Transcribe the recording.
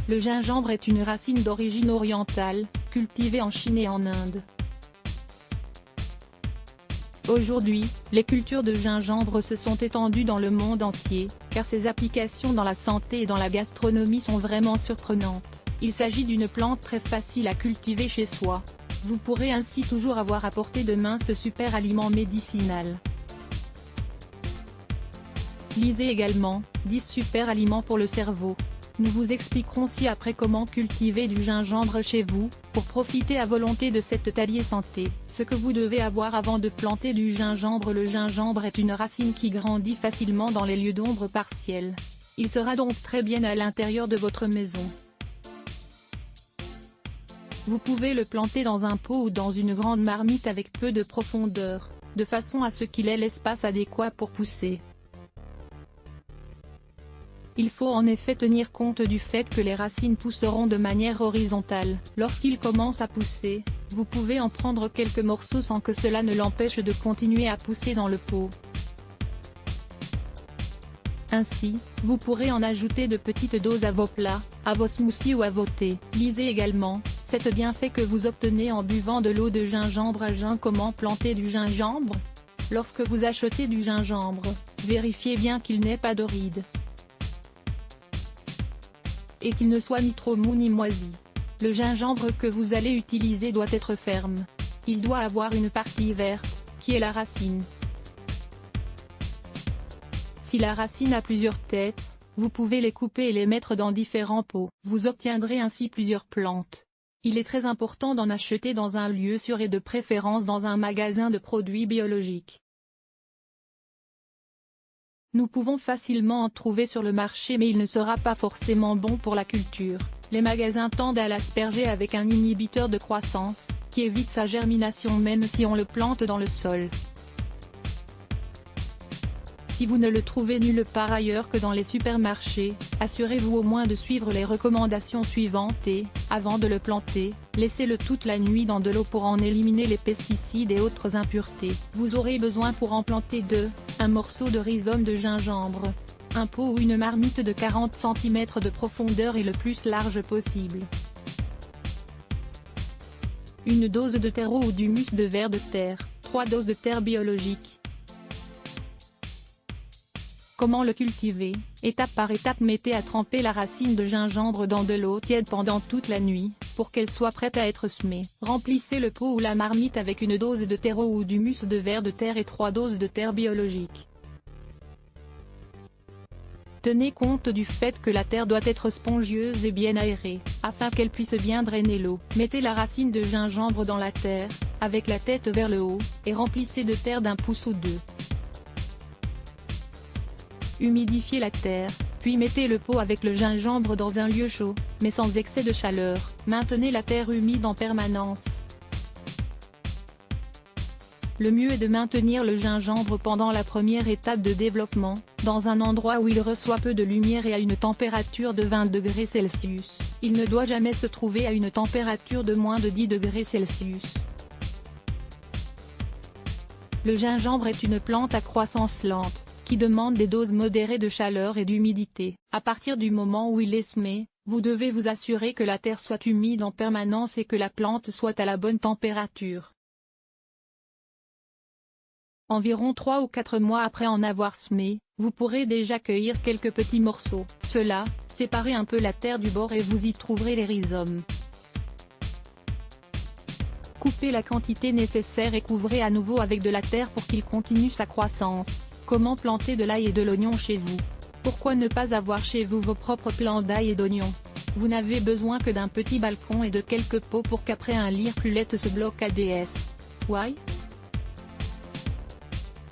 Le gingembre est une racine d'origine orientale, cultivée en Chine et en Inde. Aujourd'hui, les cultures de gingembre se sont étendues dans le monde entier, car ses applications dans la santé et dans la gastronomie sont vraiment surprenantes. Il s'agit d'une plante très facile à cultiver chez soi. Vous pourrez ainsi toujours avoir à portée de main ce super aliment médicinal. Lisez également, 10 super aliments pour le cerveau. Nous vous expliquerons ci-après comment cultiver du gingembre chez vous, pour profiter à volonté de cet allié santé. Ce que vous devez avoir avant de planter du gingembre. Le gingembre est une racine qui grandit facilement dans les lieux d'ombre partielle. Il sera donc très bien à l'intérieur de votre maison. Vous pouvez le planter dans un pot ou dans une grande marmite avec peu de profondeur, de façon à ce qu'il ait l'espace adéquat pour pousser. Il faut en effet tenir compte du fait que les racines pousseront de manière horizontale. Lorsqu'il commence à pousser, vous pouvez en prendre quelques morceaux sans que cela ne l'empêche de continuer à pousser dans le pot. Ainsi, vous pourrez en ajouter de petites doses à vos plats, à vos smoothies ou à vos thés. Lisez également, 7 bienfaits que vous obtenez en buvant de l'eau de gingembre à jeun. Comment planter du gingembre? Lorsque vous achetez du gingembre, vérifiez bien qu'il n'ait pas de rides, et qu'il ne soit ni trop mou ni moisi. Le gingembre que vous allez utiliser doit être ferme. Il doit avoir une partie verte, qui est la racine. Si la racine a plusieurs têtes, vous pouvez les couper et les mettre dans différents pots. Vous obtiendrez ainsi plusieurs plantes. Il est très important d'en acheter dans un lieu sûr et de préférence dans un magasin de produits biologiques. Nous pouvons facilement en trouver sur le marché, mais il ne sera pas forcément bon pour la culture. Les magasins tendent à l'asperger avec un inhibiteur de croissance, qui évite sa germination même si on le plante dans le sol. Si vous ne le trouvez nulle part ailleurs que dans les supermarchés, assurez-vous au moins de suivre les recommandations suivantes et, avant de le planter, laissez-le toute la nuit dans de l'eau pour en éliminer les pesticides et autres impuretés. Vous aurez besoin pour en planter un morceau de rhizome de gingembre, un pot ou une marmite de 40 cm de profondeur et le plus large possible, une dose de terreau ou d'humus de vers de terre, 3 doses de terre biologique. Comment le cultiver? Étape par étape, mettez à tremper la racine de gingembre dans de l'eau tiède pendant toute la nuit, pour qu'elle soit prête à être semée. Remplissez le pot ou la marmite avec une dose de terreau ou d'humus de vers de terre et 3 doses de terre biologique. Tenez compte du fait que la terre doit être spongieuse et bien aérée, afin qu'elle puisse bien drainer l'eau. Mettez la racine de gingembre dans la terre, avec la tête vers le haut, et remplissez de terre d'1 pouce ou 2. Humidifiez la terre, puis mettez le pot avec le gingembre dans un lieu chaud, mais sans excès de chaleur. Maintenez la terre humide en permanence. Le mieux est de maintenir le gingembre pendant la première étape de développement, dans un endroit où il reçoit peu de lumière et à une température de 20 degrés Celsius. Il ne doit jamais se trouver à une température de moins de 10 degrés Celsius. Le gingembre est une plante à croissance lente, qui demande des doses modérées de chaleur et d'humidité. À partir du moment où il est semé, vous devez vous assurer que la terre soit humide en permanence et que la plante soit à la bonne température. Environ 3 ou 4 mois après en avoir semé, vous pourrez déjà cueillir quelques petits morceaux. Cela, séparez un peu la terre du bord et vous y trouverez les rhizomes. Coupez la quantité nécessaire et couvrez à nouveau avec de la terre pour qu'il continue sa croissance. Comment planter de l'ail et de l'oignon chez vous? Pourquoi ne pas avoir chez vous vos propres plants d'ail et d'oignon? Vous n'avez besoin que d'un petit balcon et de quelques pots pour qu'après un lire-pluette se bloque ADS. Why?